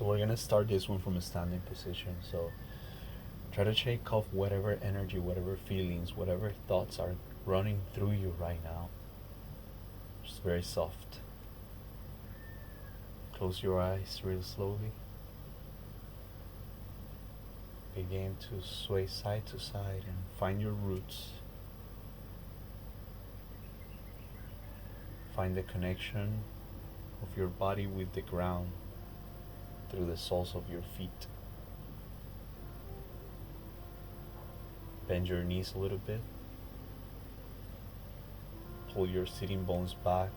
So we're gonna start this one from a standing position. So try to shake off whatever energy, whatever feelings, whatever thoughts are running through you right now. Just very soft. Close your eyes real slowly. Begin to sway side to side and find your roots. Find the connection of your body with the ground through the soles of your feet. Bend your knees a little bit. Pull your sitting bones back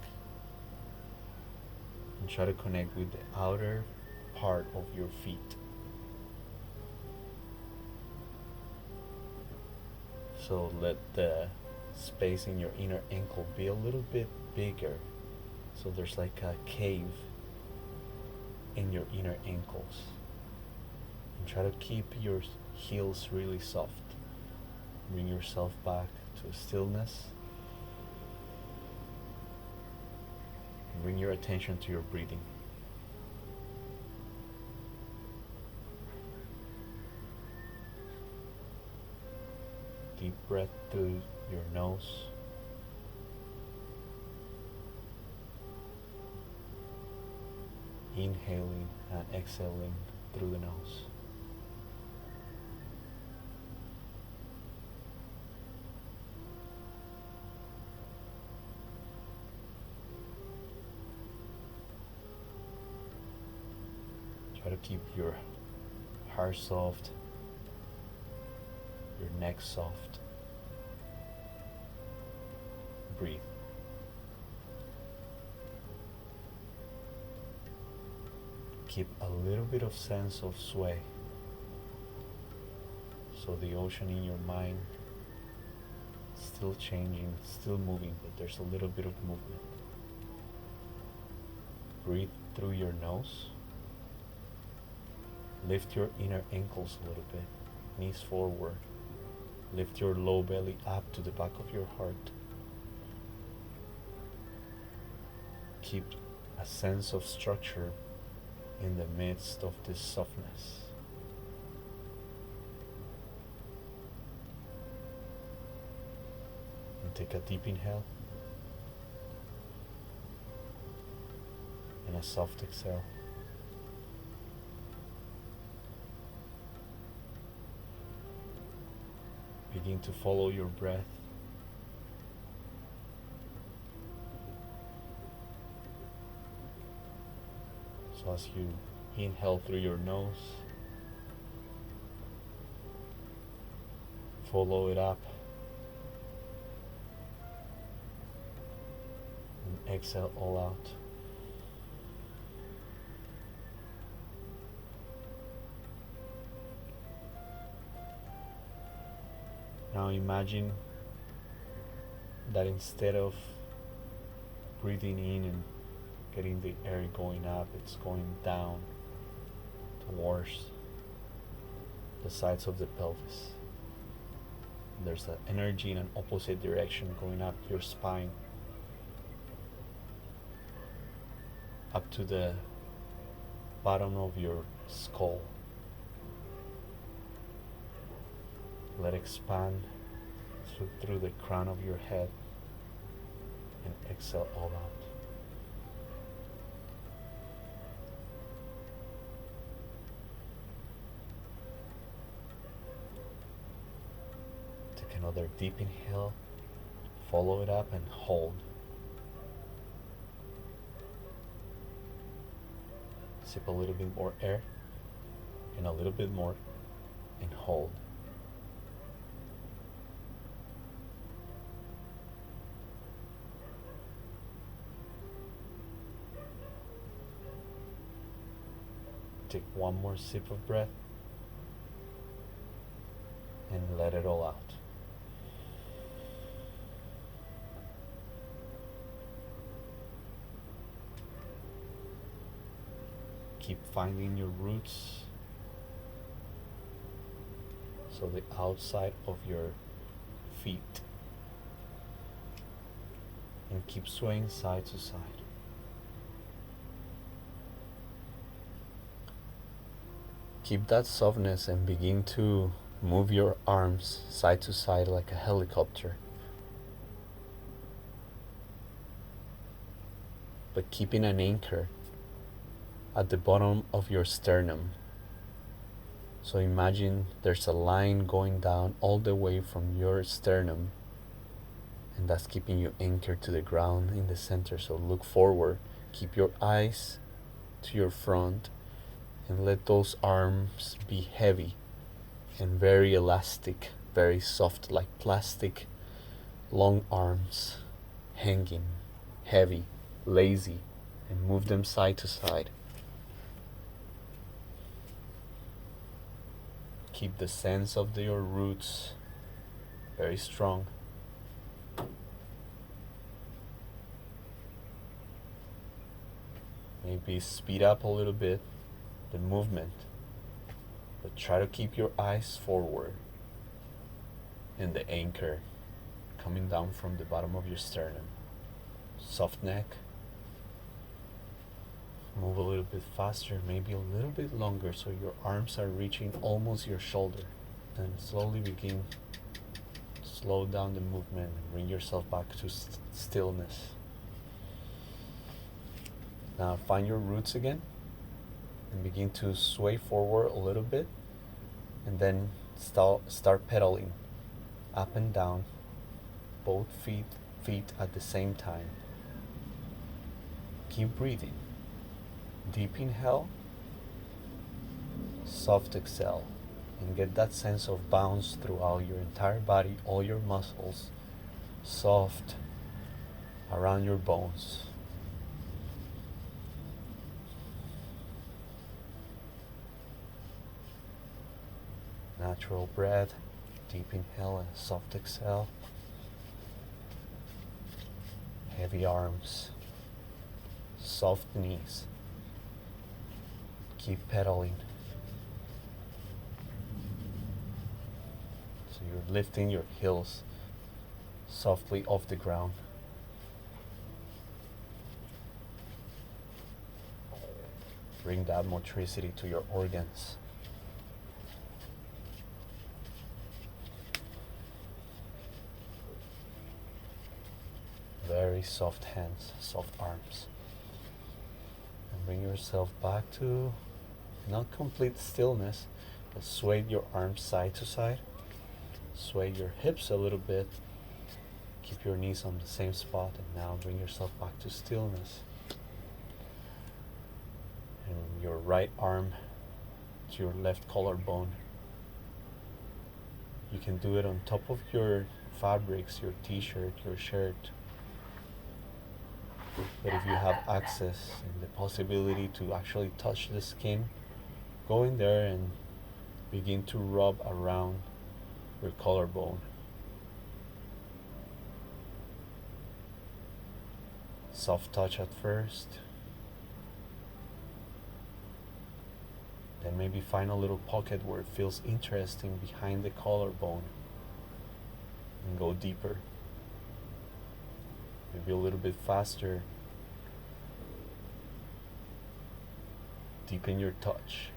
and try to connect with the outer part of your feet. So let the space in your inner ankle be a little bit bigger. So there's like a cave in your inner ankles. And try to keep your heels really soft. Bring yourself back to stillness. And bring your attention to your breathing. Deep breath through your nose. Inhaling and exhaling through the nose. Try to keep your heart soft, your neck soft. Breathe. Keep a little bit of sense of sway. So the ocean in your mind is still changing, still moving, but there's a little bit of movement. Breathe through your nose. Lift your inner ankles a little bit, knees forward. Lift your low belly up to the back of your heart. Keep a sense of structure in the midst of this softness. And take a deep inhale and a soft exhale. Begin to follow your breath. So as you inhale through your nose, follow it up and exhale all out. Now imagine that instead of breathing in and getting the air going up, it's going down towards the sides of the pelvis. There's an energy in an opposite direction going up your spine, up to the bottom of your skull. Let it expand through the crown of your head and exhale all out. Take another deep inhale, follow it up and hold. Sip a little bit more air and a little bit more and hold. Take one more sip of breath and let it all out. Keep finding your roots. So the outside of your feet. And keep swaying side to side. Keep that softness and begin to move your arms side to side like a helicopter. But keeping an anchor at the bottom of your sternum. So imagine there's a line going down all the way from your sternum, and that's keeping you anchored to the ground in the center. So look forward, keep your eyes to your front, and let those arms be heavy and very elastic, very soft like plastic, long arms, hanging, heavy, lazy, and move them side to side. Keep the sense of your roots very strong. Maybe speed up a little bit the movement, but try to keep your eyes forward and the anchor coming down from the bottom of your sternum. Soft neck. Move a little bit faster, maybe a little bit longer, so your arms are reaching almost your shoulder. And slowly begin to slow down the movement and bring yourself back to stillness. Now find your roots again and begin to sway forward a little bit, and then start pedaling up and down, both feet at the same time. Keep breathing. Deep inhale, soft exhale, and get that sense of bounce throughout your entire body, all your muscles, soft around your bones. Natural breath, deep inhale and soft exhale. Heavy arms, soft knees. Keep pedaling. So you're lifting your heels softly off the ground. Bring that motricity to your organs. Very soft hands, soft arms. And bring yourself back to not complete stillness, but sway your arms side to side. Sway your hips a little bit. Keep your knees on the same spot, and now bring yourself back to stillness. And your right arm to your left collarbone. You can do it on top of your fabrics, your t-shirt, your shirt. But if you have access and the possibility to actually touch the skin, go in there and begin to rub around your collarbone. Soft touch at first. Then maybe find a little pocket where it feels interesting behind the collarbone and go deeper. Maybe a little bit faster. Deepen your touch.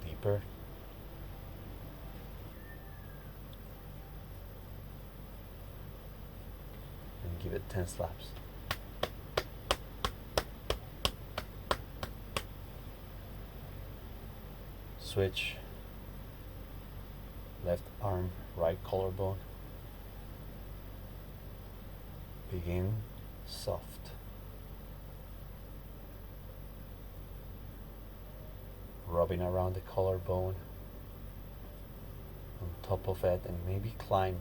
Deeper. And give it 10 slaps. Switch. Left arm, right collarbone. Begin soft. Rubbing around the collarbone, on top of it, and maybe climb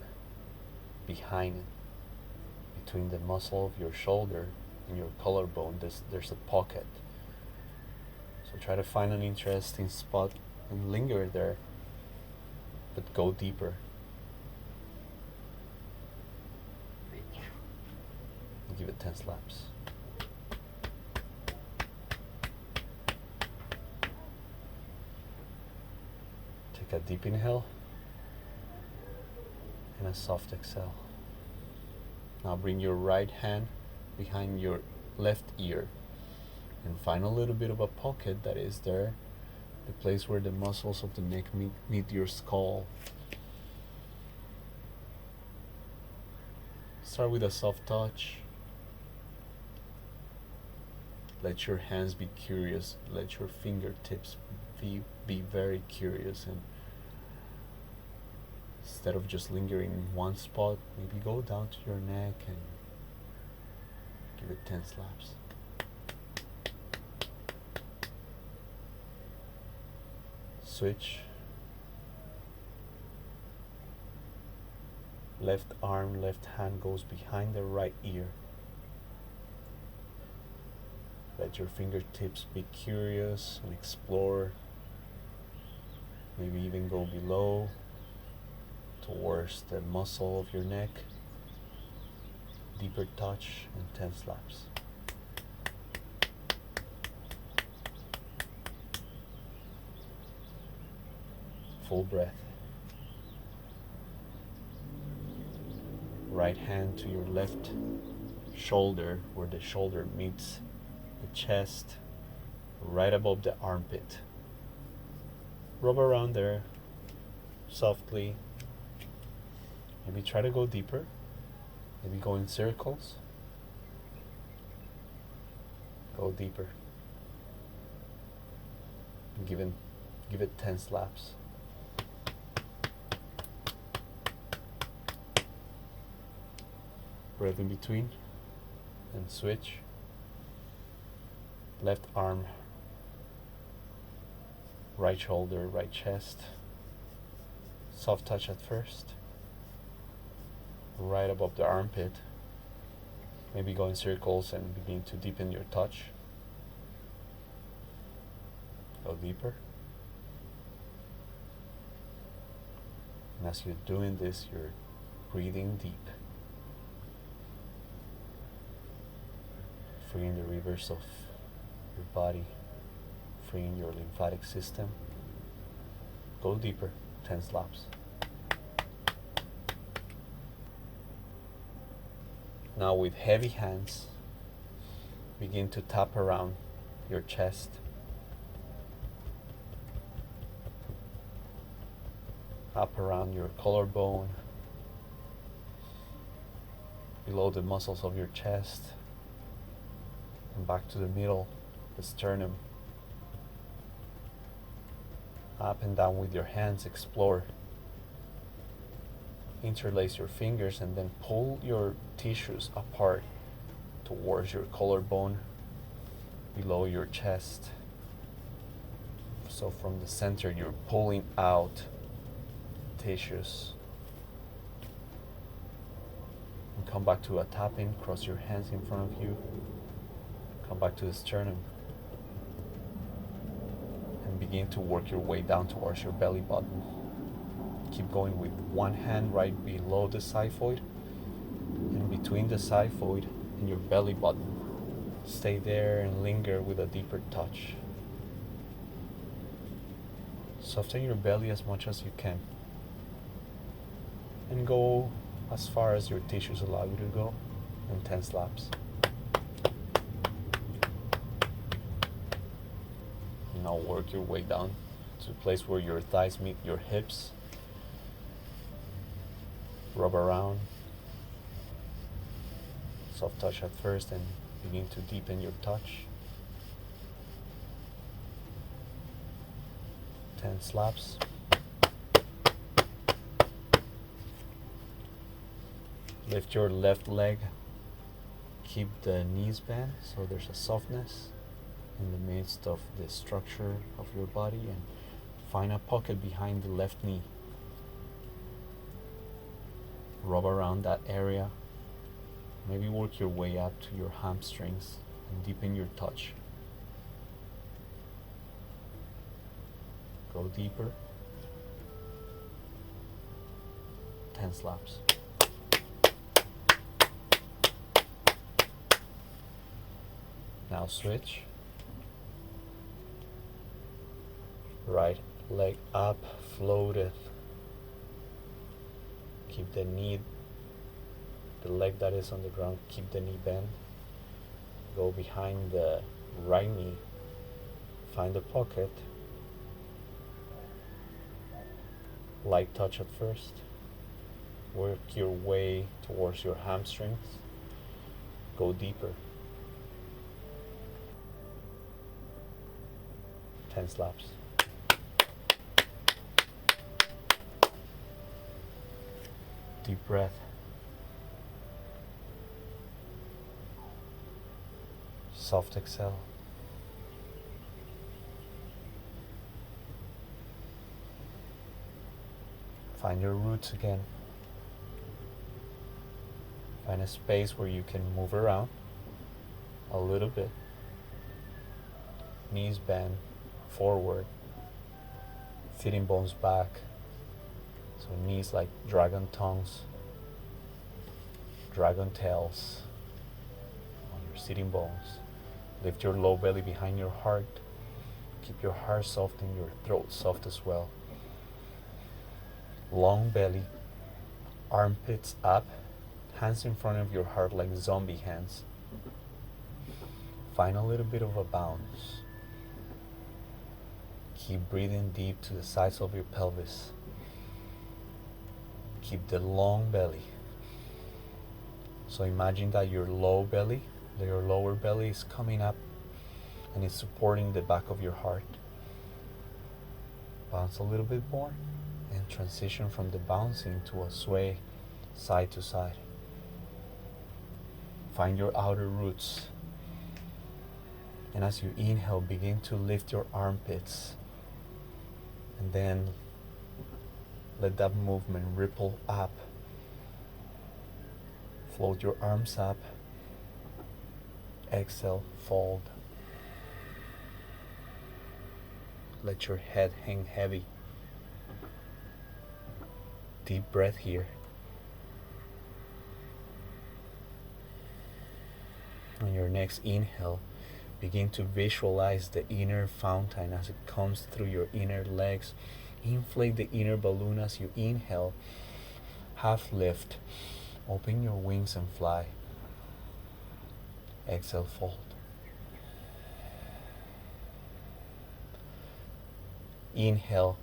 behind it. Between the muscle of your shoulder and your collarbone, there's a pocket. So try to find an interesting spot and linger there, but go deeper. And give it 10 slaps. Take a deep inhale and a soft exhale. Now bring your right hand behind your left ear And find a little bit of a pocket that is there, the place where the muscles of the neck meet your skull. Start with a soft touch. Let your hands be curious. Let your fingertips be very curious, and instead of just lingering in one spot, maybe go down to your neck and give it 10 slaps. Switch. Left arm, left hand goes behind the right ear. Let your fingertips be curious and explore. Maybe even go below towards the muscle of your neck. Deeper touch and 10 slaps. Full breath. Right hand to your left shoulder, where the shoulder meets the chest, right above the armpit. Rub around there softly. Maybe try to go deeper. Maybe go in circles. Go deeper. Give it 10 slaps. Breath in between and switch. Left arm, right shoulder, right chest. Soft touch at first. Right above the armpit. Maybe go in circles and begin to deepen your touch. Go deeper. And as you're doing this, you're breathing deep. Freeing the rivers of your body, freeing your lymphatic system. Go deeper, 10 slaps. Now with heavy hands, begin to tap around your chest. Up around your collarbone, below the muscles of your chest, and back to the middle, the sternum. Up and down with your hands, explore. Interlace your fingers and then pull your tissues apart towards your collarbone, below your chest. So from the center, you're pulling out tissues. And come back to a tapping, cross your hands in front of you. Come back to the sternum and begin to work your way down towards your belly button. Keep going with one hand right below the xiphoid and between the xiphoid and your belly button. Stay there and linger with a deeper touch. Soften your belly as much as you can and go as far as your tissues allow you to go in 10 slaps. Now work your way down to the place where your thighs meet your hips. Rub around. Soft touch at first and begin to deepen your touch. 10 slaps. Lift your left leg. Keep the knees bent so there's a softness in the midst of the structure of your body, and find a pocket behind the left knee. Rub around that area. Maybe work your way up to your hamstrings and deepen your touch. Go deeper. 10 slaps. Now switch. Right leg up, floated. Keep the knee, the leg that is on the ground, keep the knee bent. Go behind the right knee. Find a pocket. Light touch at first. Work your way towards your hamstrings. Go deeper. 10 slaps. Deep breath. Soft exhale. Find your roots again. Find a space where you can move around a little bit. Knees bend forward. Sitting bones back. So knees like dragon tongues, dragon tails on your sitting bones. Lift your low belly behind your heart. Keep your heart soft and your throat soft as well. Long belly, armpits up, hands in front of your heart like zombie hands. Find a little bit of a bounce. Keep breathing deep to the sides of your pelvis. Keep the long belly. So imagine that your lower belly is coming up and it's supporting the back of your heart. Bounce a little bit more and transition from the bouncing to a sway side to side. Find your outer roots. And as you inhale, begin to lift your armpits. And then let that movement ripple up. Float your arms up. Exhale, fold. Let your head hang heavy. Deep breath here. On your next inhale, begin to visualize the inner fountain as it comes through your inner legs. Inflate the inner balloon as you inhale. Half lift. Open your wings and fly. Exhale, fold. Inhale.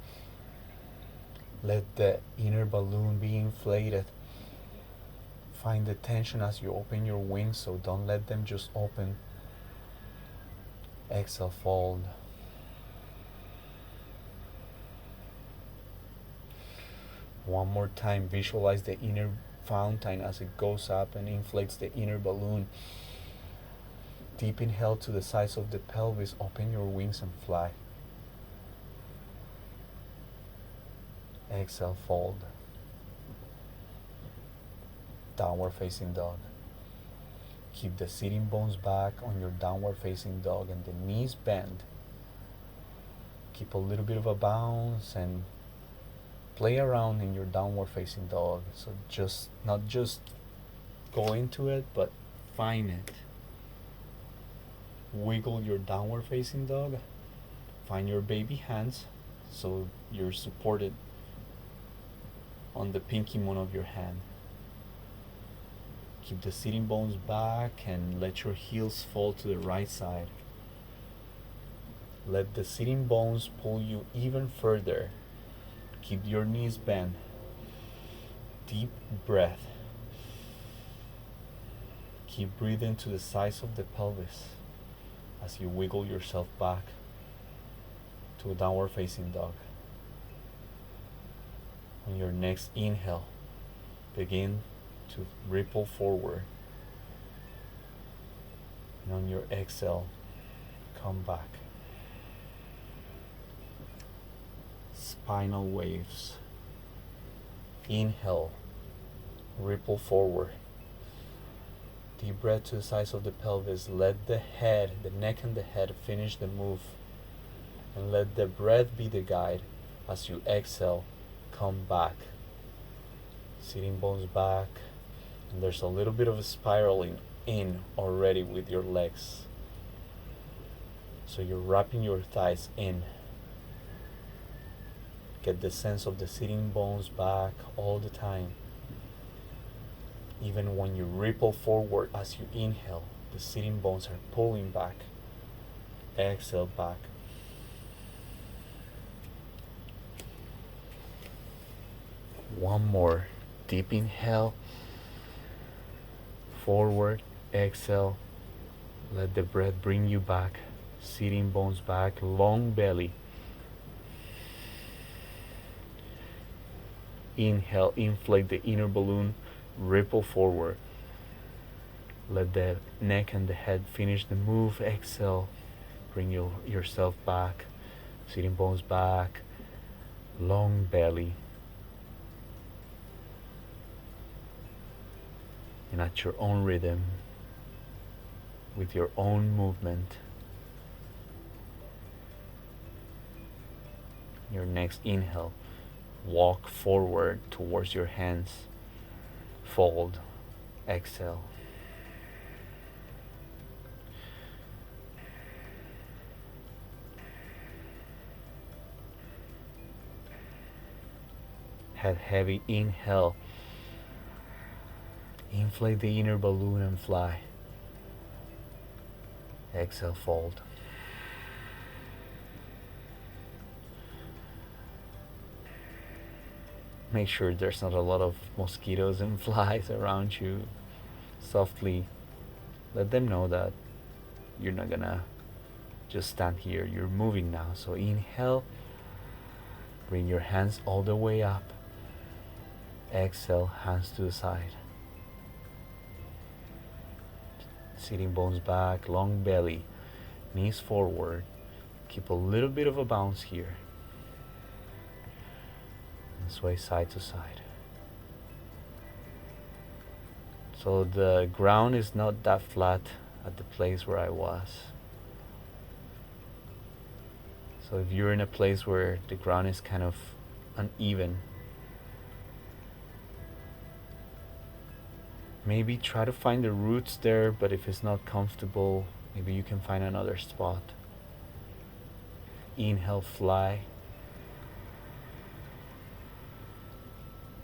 Let the inner balloon be inflated. Find the tension as you open your wings, so don't let them just open. Exhale, fold. One more time, visualize the inner fountain as it goes up and inflates the inner balloon. Deep inhale to the sides of the pelvis, open your wings and fly. Exhale, fold. Downward facing dog. Keep the sitting bones back on your downward facing dog and the knees bend. Keep a little bit of a bounce and play around in your downward facing dog. So not just go into it, but find it. Wiggle your downward facing dog. Find your baby hands so you're supported on the pinky moon of your hand. Keep the sitting bones back and let your heels fall to the right side. Let the sitting bones pull you even further. Keep your knees bent. Deep breath. Keep breathing to the sides of the pelvis as you wiggle yourself back to a downward facing dog. On your next inhale, begin to ripple forward. And on your exhale, come back. Spinal waves. Inhale, ripple forward. Deep breath to the sides of the pelvis. Let the head, the neck and the head finish the move. And let the breath be the guide. As you exhale, come back. Sitting bones back. And there's a little bit of a spiraling in already with your legs. So you're wrapping your thighs in. Get the sense of the sitting bones back all the time. Even when you ripple forward as you inhale, the sitting bones are pulling back. Exhale back. One more. Deep inhale. Forward. Exhale. Let the breath bring you back. Sitting bones back. Long belly. Inhale. Inflate the inner balloon. Ripple forward. Let the neck and the head finish the move. Exhale. Bring yourself back. Sitting bones back. Long belly. And at your own rhythm, with your own movement, your next inhale, walk forward towards your hands, fold, exhale. Have heavy inhale. Inflate the inner balloon and fly. Exhale, fold. Make sure there's not a lot of mosquitoes and flies around you. Softly let them know that you're not gonna just stand here, you're moving now. So inhale, bring your hands all the way up. Exhale, hands to the side. Sitting bones back, long belly, knees forward. Keep a little bit of a bounce here. And sway side to side. So the ground is not that flat at the place where I was. So if you're in a place where the ground is kind of uneven, maybe try to find the roots there, but if it's not comfortable, maybe you can find another spot. Inhale, fly.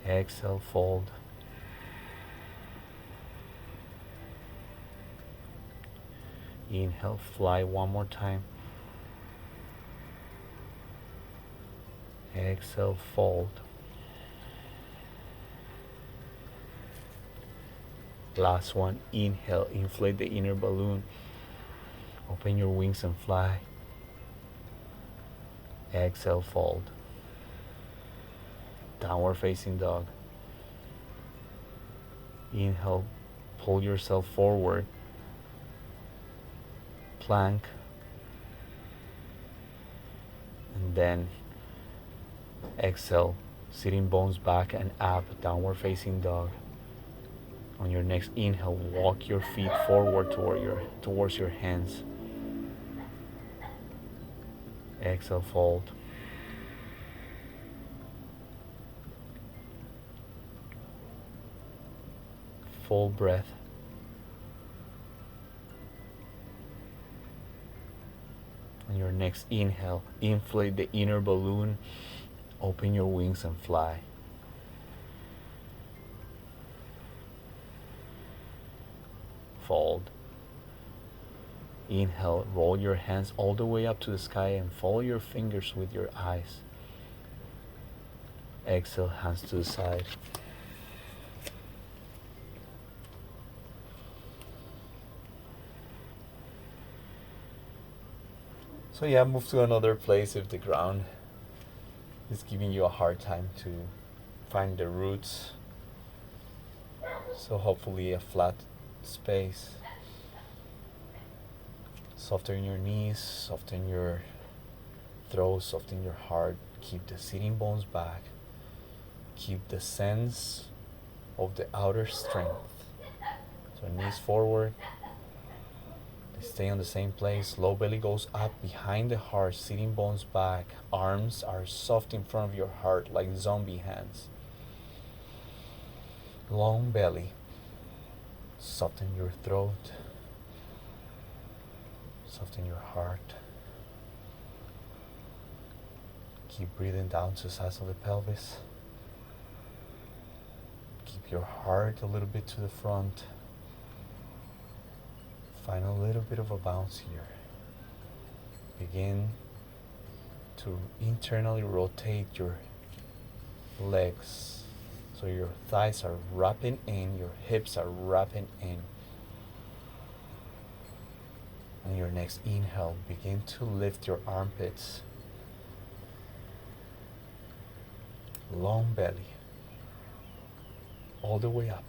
Exhale, fold. Inhale, fly one more time. Exhale, fold. Last one, inhale, inflate the inner balloon. Open your wings and fly. Exhale, fold. Downward facing dog. Inhale, pull yourself forward. Plank. And then exhale, sitting bones back and up, downward facing dog. On your next inhale, walk your feet forward towards your hands. Exhale, fold. Full breath. On your next inhale, inflate the inner balloon, open your wings and fly. Fold. Inhale, roll your hands all the way up to the sky and follow your fingers with your eyes. Exhale, hands to the side. So yeah, move to another place if the ground is giving you a hard time to find the roots. So hopefully a flat space. Soften your knees, soften your throat, soften your heart. Keep the sitting bones back. Keep the sense of the outer strength. So knees forward. They stay on the same place. Low belly goes up behind the heart, sitting bones back. Arms are soft in front of your heart like zombie hands. Long belly. Soften your throat. Soften your heart. Keep breathing down to the sides of the pelvis. Keep your heart a little bit to the front. Find a little bit of a bounce here. Begin to internally rotate your legs so your thighs are wrapping in, your hips are wrapping in. On your next inhale, begin to lift your armpits, long belly, all the way up.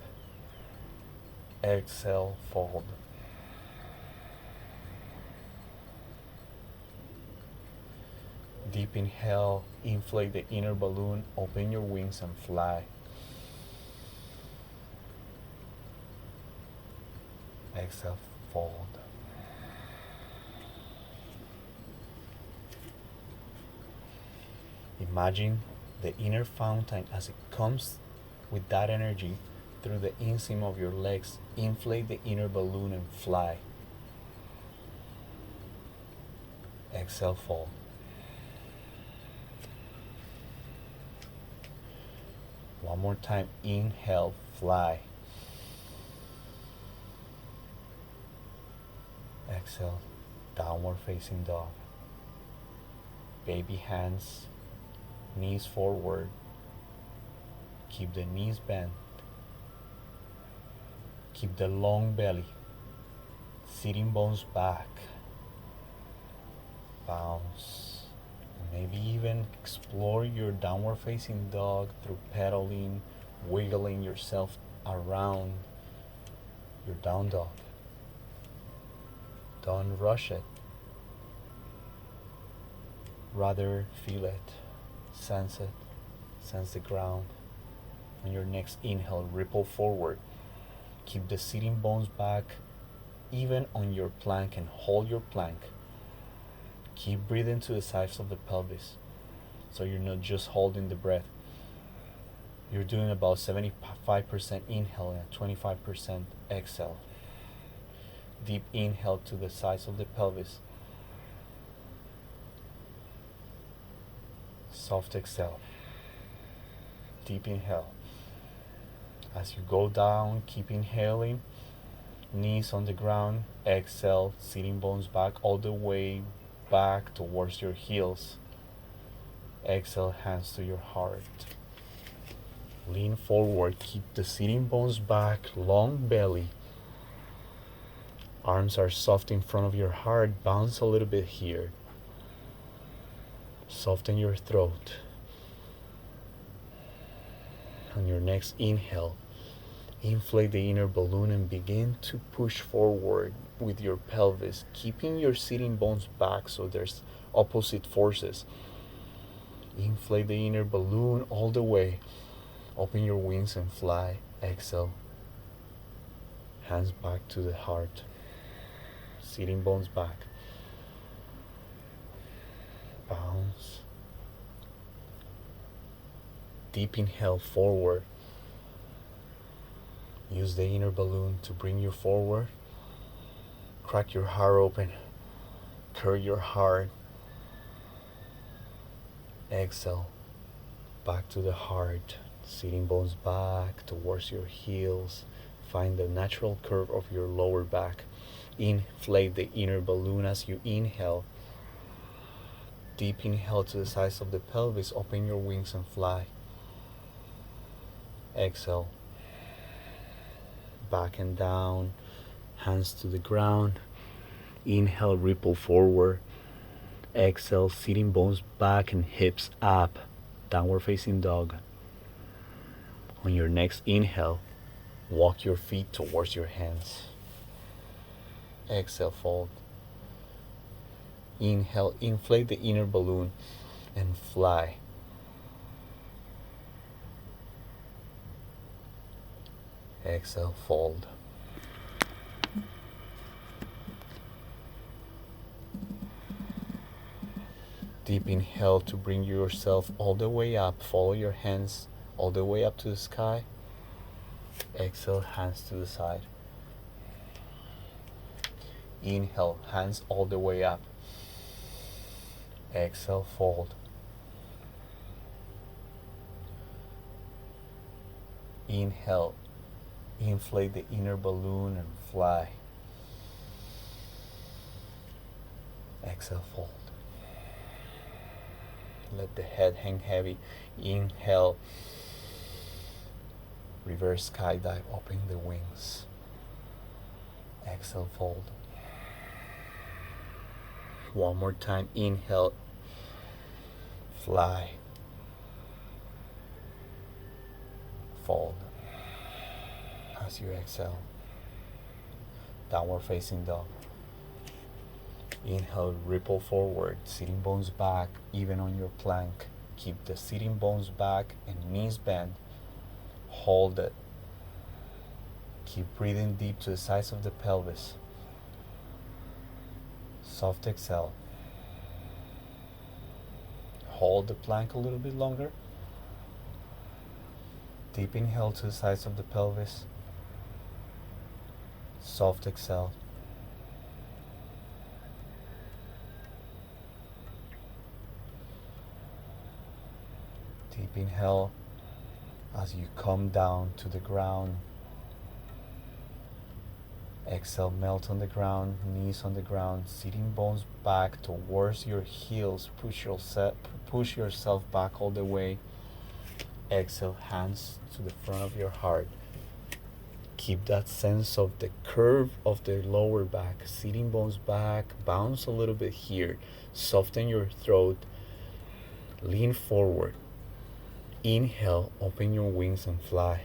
Exhale, fold. Deep inhale, inflate the inner balloon, open your wings and fly. Exhale, fold. Imagine the inner fountain as it comes with that energy through the inseam of your legs. Inflate the inner balloon and fly. Exhale, fold. One more time, inhale, fly. Exhale, downward facing dog. Baby hands, knees forward. Keep the knees bent. Keep the long belly. Sitting bones back. Bounce. Maybe even explore your downward facing dog through pedaling, wiggling yourself around your down dog. Don't rush it. Rather feel it, sense the ground. On your next inhale, ripple forward. Keep the sitting bones back, even on your plank, and hold your plank. Keep breathing to the sides of the pelvis, so you're not just holding the breath. You're doing about 75% inhale and 25% exhale. Deep inhale to the sides of the pelvis. Soft exhale. Deep inhale. As you go down, keep inhaling. Knees on the ground. Exhale, sitting bones back all the way back towards your heels. Exhale, hands to your heart. Lean forward, keep the sitting bones back, long belly. Arms are soft in front of your heart. Bounce a little bit here. Soften your throat. On your next inhale, inflate the inner balloon and begin to push forward with your pelvis, keeping your sitting bones back so there's opposite forces. Inflate the inner balloon all the way. Open your wings and fly. Exhale. Hands back to the heart. Sitting bones back. Bounce. Deep inhale forward. Use the inner balloon to bring you forward. Crack your heart open. Curl your heart. Exhale. Back to the heart. Sitting bones back towards your heels. Find the natural curve of your lower back. Inflate the inner balloon as you inhale. Deep inhale to the sides of the pelvis. Open your wings and fly. Exhale. Back and down. Hands to the ground. Inhale, ripple forward. Exhale, sitting bones back and hips up. Downward facing dog. On your next inhale, walk your feet towards your hands. Exhale, fold. Inhale, inflate the inner balloon and fly. Exhale, fold. Deep inhale to bring yourself all the way up. Follow your hands all the way up to the sky. Exhale, hands to the side. Inhale, hands all the way up. Exhale, fold. Inhale, inflate the inner balloon and fly. Exhale, fold. Let the head hang heavy. Inhale. Reverse skydive, open the wings. Exhale, fold. One more time, inhale, fly, fold. As you exhale, downward facing dog. Inhale, ripple forward, sitting bones back, even on your plank. Keep the sitting bones back and knees bent. Hold it. Keep breathing deep to the sides of the pelvis. Soft exhale. Hold the plank a little bit longer. Deep inhale to the sides of the pelvis. Soft exhale. Deep inhale as you come down to the ground. Exhale, melt on the ground, knees on the ground, sitting bones back towards your heels. Push yourself back all the way. Exhale, hands to the front of your heart. Keep that sense of the curve of the lower back, sitting bones back, bounce a little bit here. Soften your throat, lean forward. Inhale, open your wings and fly.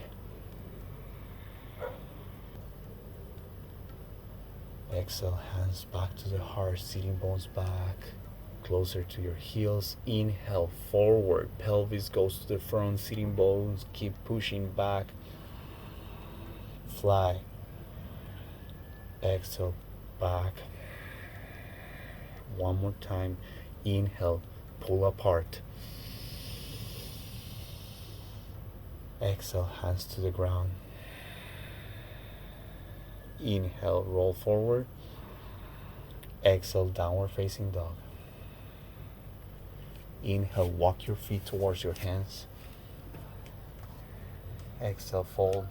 Exhale, hands back to the heart, sitting bones back, closer to your heels. Inhale, forward, pelvis goes to the front, sitting bones, keep pushing back. Fly. Exhale, back. One more time. Inhale, pull apart. Exhale, hands to the ground. Inhale, roll forward. Exhale, downward facing dog. Inhale, walk your feet towards your hands. Exhale, fold.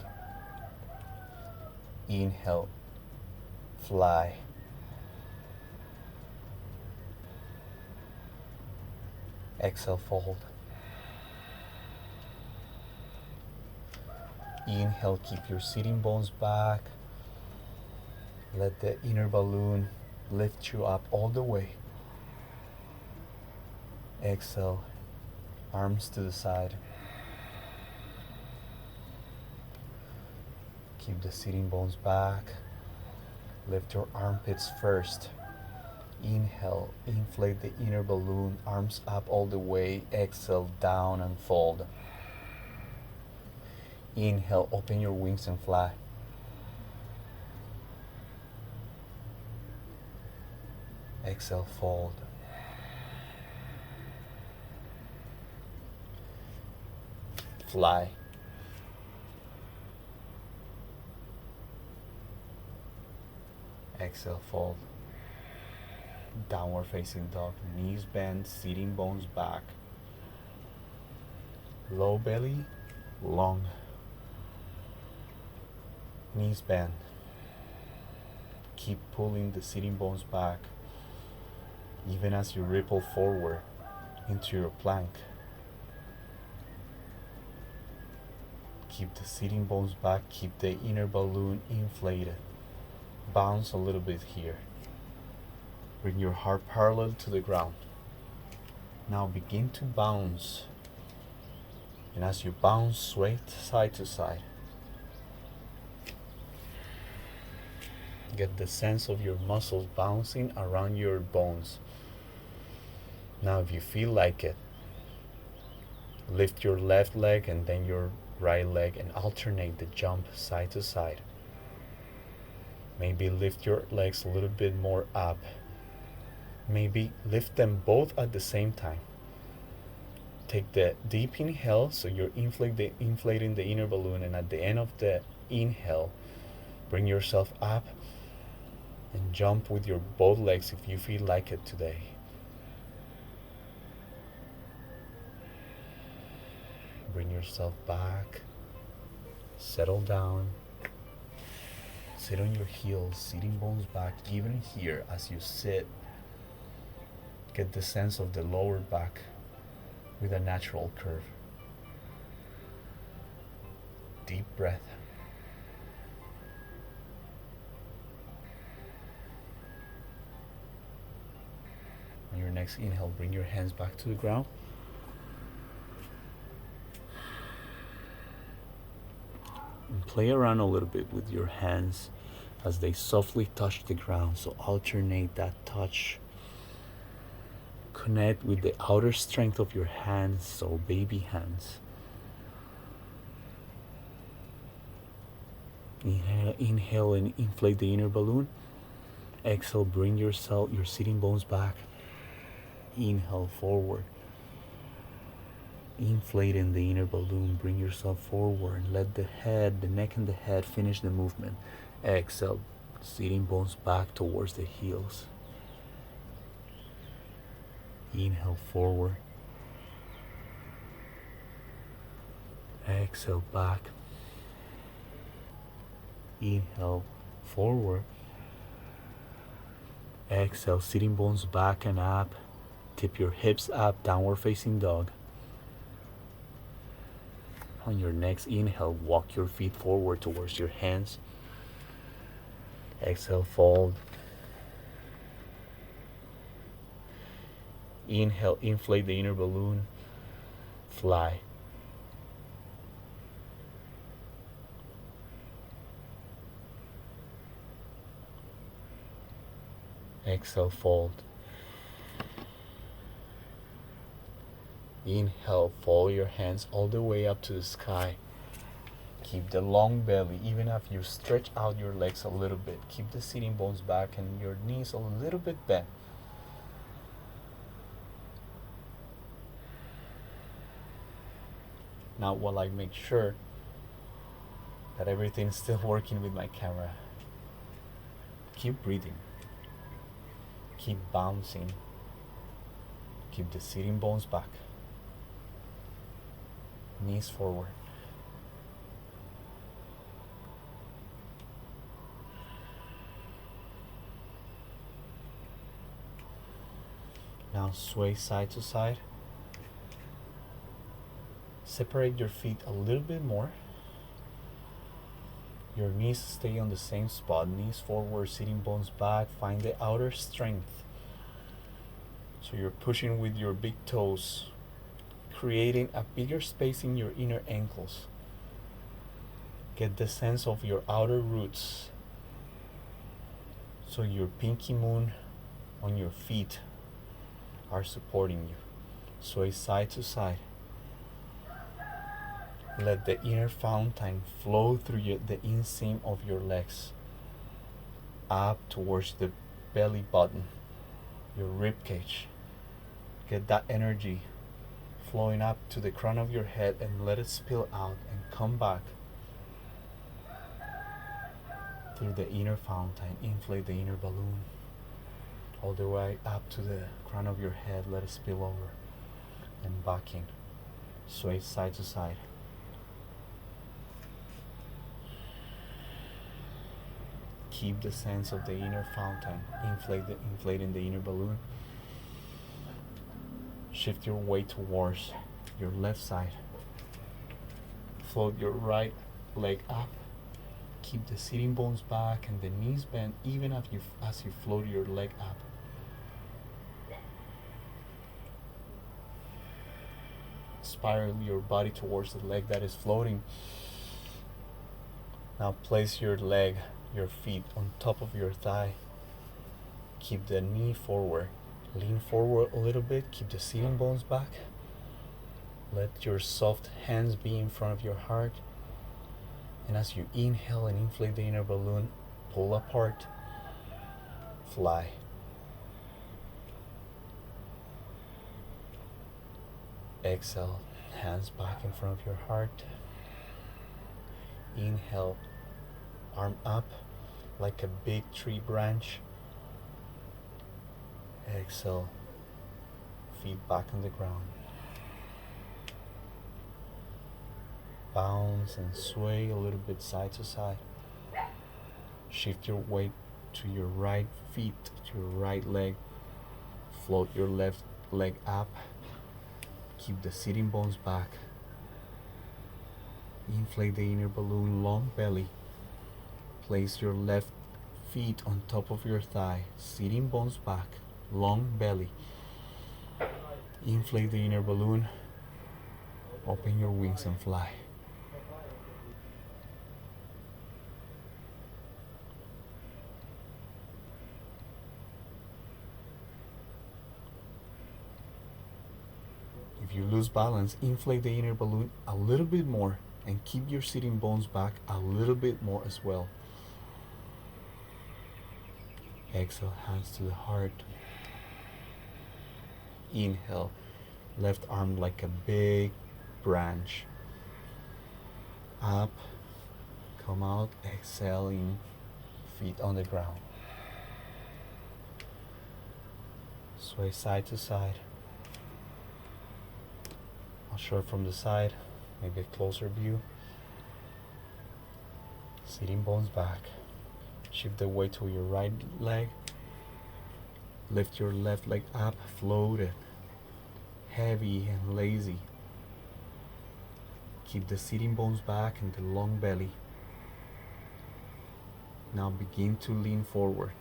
Inhale, fly. Exhale, fold. Inhale, keep your sitting bones back. Let the inner balloon lift you up all the way. Exhale, arms to the side. Keep the sitting bones back. Lift your armpits first. Inhale, inflate the inner balloon, arms up all the way. Exhale, down and fold. Inhale, open your wings and fly. Exhale, fold. Fly. Exhale, fold. Downward facing dog, knees bent, sitting bones back. Low belly, long. Knees bent. Keep pulling the sitting bones back, even as you ripple forward into your plank. Keep the sitting bones back, keep the inner balloon inflated. Bounce a little bit here. Bring your heart parallel to the ground. Now begin to bounce. And as you bounce, sway side to side. Get the sense of your muscles bouncing around your bones. Now if you feel like it, lift your left leg and then your right leg and alternate the jump side to side. Maybe lift your legs a little bit more up. Maybe lift them both at the same time. Take the deep inhale, so you're inflating the inner balloon, and at the end of the inhale, bring yourself up and jump with your both legs if you feel like it today. Bring yourself back, settle down, sit on your heels, sitting bones back, even here as you sit. Get the sense of the lower back with a natural curve. Deep breath. On your next inhale, bring your hands back to the ground. And play around a little bit with your hands as they softly touch the ground. So alternate that touch. Connect with the outer strength of your hands, so baby hands. Inhale and inflate the inner balloon. Exhale, bring your sitting bones back. Inhale forward. Inflating the inner balloon, bring yourself forward. Let the neck and the head finish the movement. Exhale, sitting bones back towards the heels. Inhale forward. Exhale back. Inhale forward. Exhale, sitting bones back and up. Tip your hips up, downward facing dog. On your next inhale, walk your feet forward towards your hands. Exhale, fold. Inhale, inflate the inner balloon, fly. Exhale, fold. Inhale, fold your hands all the way up to the sky. Keep the long belly, even if you stretch out your legs a little bit. Keep the sitting bones back and your knees a little bit bent. Now while I make sure that everything's still working with my camera, keep breathing. Keep bouncing. Keep the sitting bones back. Knees forward. Now sway side to side. Separate your feet a little bit more. Your knees stay on the same spot. Knees forward, sitting bones back. Find the outer strength. So you're pushing with your big toes, creating a bigger space in your inner ankles. Get the sense of your outer roots. So your pinky moon on your feet are supporting you. Sway side to side. Let the inner fountain flow through the inseam of your legs, up towards the belly button, your rib cage. Get that energy flowing up to the crown of your head and let it spill out and come back through the inner fountain. Inflate the inner balloon all the way up to the crown of your head. Let it spill over and back in. Sway side to side. Keep the sense of the inner fountain, inflating the inner balloon. Shift your weight towards your left side. Float your right leg up. Keep the sitting bones back and the knees bent even as you float your leg up. Spiral your body towards the leg that is floating. Now place your feet on top of your thigh. Keep the knee forward. Lean forward a little bit. Keep the sitting bones back. Let your soft hands be in front of your heart. And as you inhale and inflate the inner balloon, pull apart, fly. Exhale, hands back in front of your heart. Inhale, arm up like a big tree branch. Exhale, feet back on the ground. Bounce and sway a little bit side to side. Shift your weight to your right feet, to your right leg. Float your left leg up. Keep the sitting bones back. Inflate the inner balloon, long belly. Place your left feet on top of your thigh, sitting bones back, long belly. Inflate the inner balloon. Open your wings and fly. If you lose balance, inflate the inner balloon a little bit more and keep your sitting bones back a little bit more as well. Exhale, hands to the heart. Inhale, left arm like a big branch. Up, come out, exhaling, feet on the ground. Sway side to side. I'll show it from the side, maybe a closer view. Sitting bones back. Shift the weight to your right leg. Lift your left leg up, float it. Heavy and lazy. Keep the sitting bones back and the long belly. Now begin to lean forward.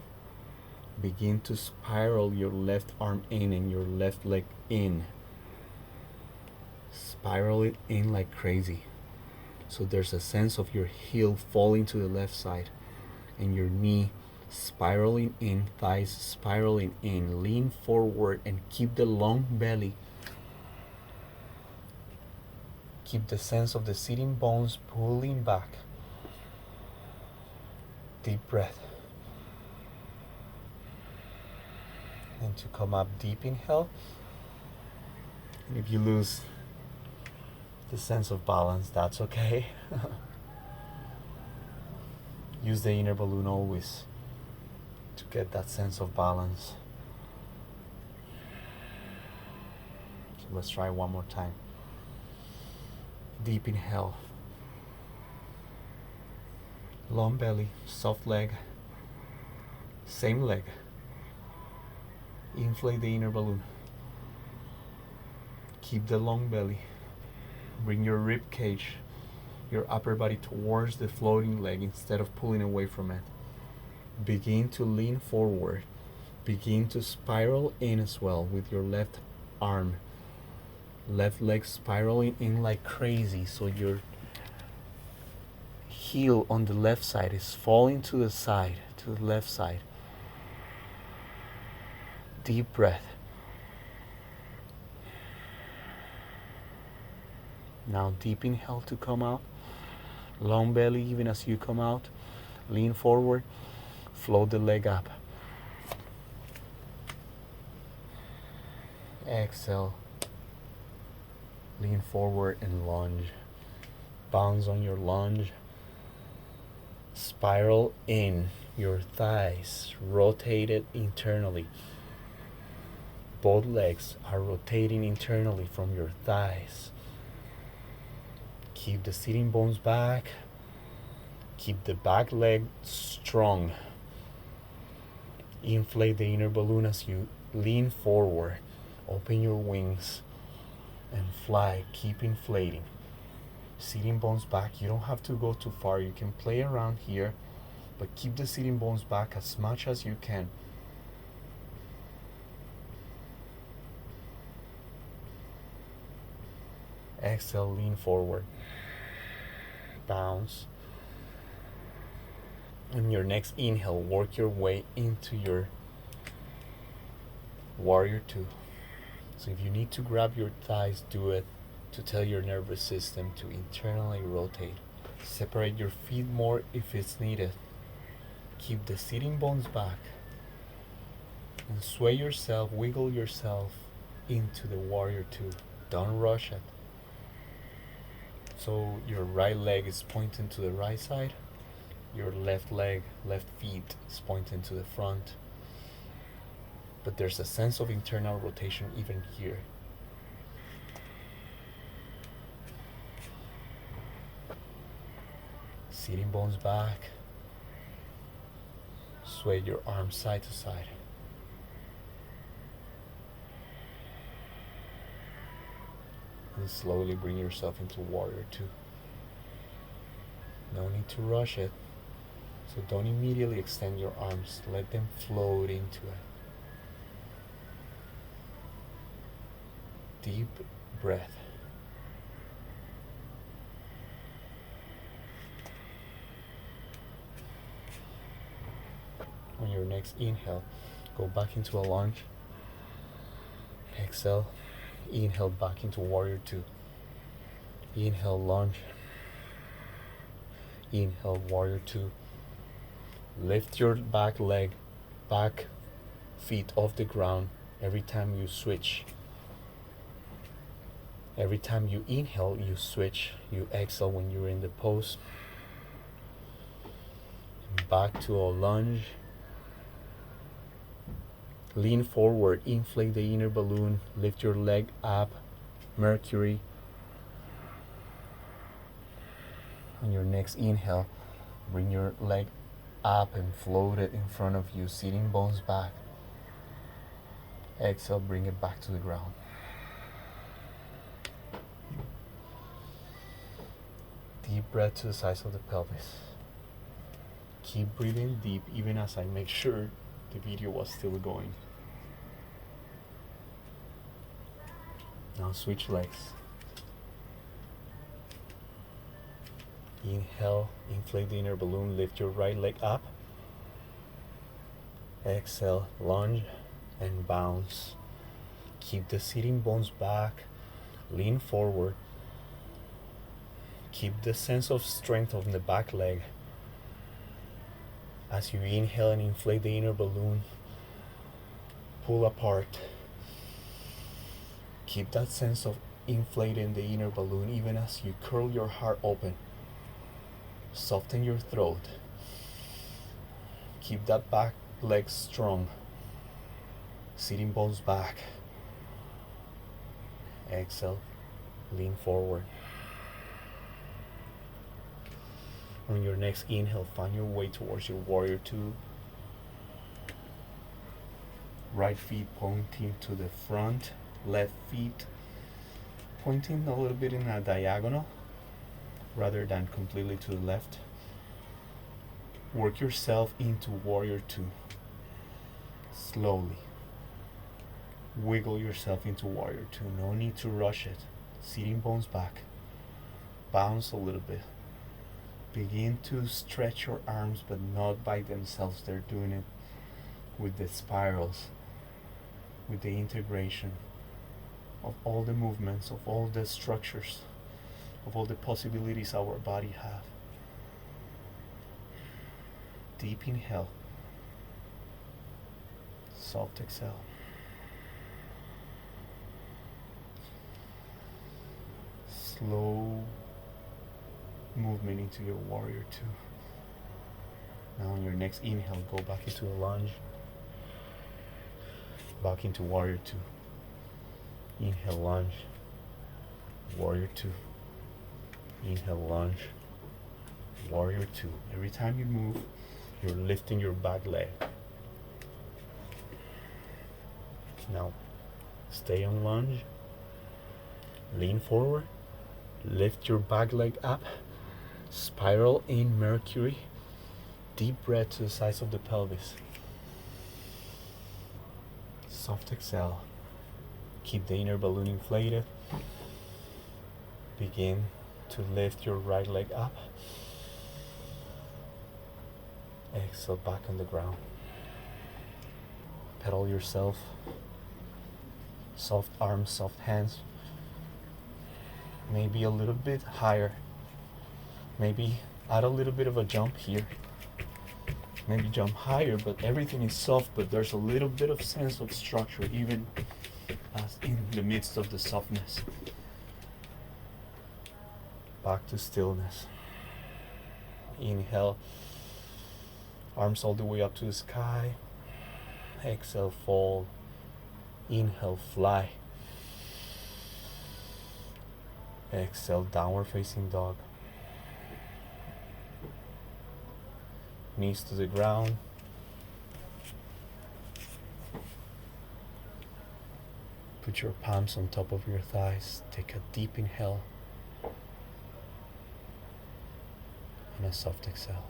Begin to spiral your left arm in and your left leg in. Spiral it in like crazy. So there's a sense of your heel falling to the left side and your knee spiraling in, thighs spiraling in. Lean forward and keep the long belly. Keep the sense of the sitting bones pulling back. Deep breath. And to come up, deep inhale. And if you lose the sense of balance, that's okay. Use the inner balloon always to get that sense of balance. So let's try one more time. Deep inhale. Long belly, soft leg. Same leg. Inflate the inner balloon. Keep the long belly. Bring your rib cage, your upper body towards the floating leg instead of pulling away from it. Begin to lean forward. Begin to spiral in as well with your left arm. Left leg spiraling in like crazy, so your heel on the left side is falling to the side, to the left side. Deep breath. Now deep inhale to come out. Long belly even as you come out. Lean forward. Float the leg up. Exhale. Lean forward and lunge. Bounce on your lunge. Spiral in your thighs. Rotate it internally. Both legs are rotating internally from your thighs. Keep the sitting bones back. Keep the back leg strong. Inflate the inner balloon as you lean forward. Open your wings and fly. Keep inflating. Sitting bones back. You don't have to go too far. You can play around here, but keep the sitting bones back as much as you can. Exhale, lean forward. Bounce. On your next inhale, work your way into your warrior two. So if you need to grab your thighs, do it to tell your nervous system to internally rotate. Separate your feet more if it's needed. Keep the sitting bones back. And sway yourself, wiggle yourself into the warrior two. Don't rush it. So your right leg is pointing to the right side. Your left leg, left feet is pointing to the front. But there's a sense of internal rotation even here. Sitting bones back. Sway your arms side to side. And slowly bring yourself into warrior two. No need to rush it. So don't immediately extend your arms. Let them float into it. Deep breath. On your next inhale, go back into a lunge. Exhale. Inhale back into warrior two. Inhale, lunge. Inhale, warrior two. Lift your back leg, back feet off the ground every time you switch. Every time you inhale, you switch. You exhale when you're in the pose. And back to a lunge. Lean forward, inflate the inner balloon, lift your leg up, Mercury. On your next inhale, bring your leg up and float it in front of you, sitting bones back. Exhale, bring it back to the ground. Deep breath to the sides of the pelvis. Keep breathing deep even as I make sure the video was still going. Now switch legs. Inhale, inflate the inner balloon, lift your right leg up. Exhale, lunge and bounce. Keep the sitting bones back, lean forward. Keep the sense of strength of the back leg. As you inhale and inflate the inner balloon, pull apart. Keep that sense of inflating the inner balloon even as you curl your heart open. Soften your throat. Keep that back leg strong. Sitting bones back. Exhale, lean forward. On your next inhale, find your way towards your warrior two. Right feet pointing to the front, left feet pointing a little bit in a diagonal rather than completely to the left. Work yourself into warrior two. Slowly. Wiggle yourself into warrior two. No need to rush it. Sitting bones back. Bounce a little bit. Begin to stretch your arms, but not by themselves. They're doing it with the spirals, with the integration of all the movements, of all the structures, of all the possibilities our body have. Deep inhale. Soft exhale. Slow movement into your warrior two. Now on your next inhale, go back into a lunge. Back into warrior two. Inhale, lunge. Warrior two. Inhale, lunge. Warrior two. Every time you move, you're lifting your back leg. Now, stay on lunge. Lean forward. Lift your back leg up. Spiral in Mercury. Deep breath to the sides of the pelvis. Soft exhale. Keep the inner balloon inflated. Begin to lift your right leg up. Exhale, back on the ground. Pedal yourself. Soft arms, soft hands. Maybe a little bit higher. Maybe add a little bit of a jump here. Maybe jump higher, but everything is soft, but there's a little bit of sense of structure even as in the midst of the softness. Back to stillness. Inhale, arms all the way up to the sky. Exhale, fold. Inhale, fly. Exhale, downward facing dog. Knees to the ground. Put your palms on top of your thighs. Take a deep inhale and a soft exhale.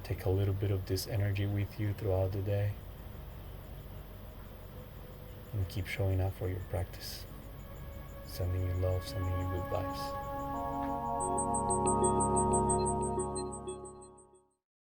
Take a little bit of this energy with you throughout the day and keep showing up for your practice. Sending you love, sending you good vibes.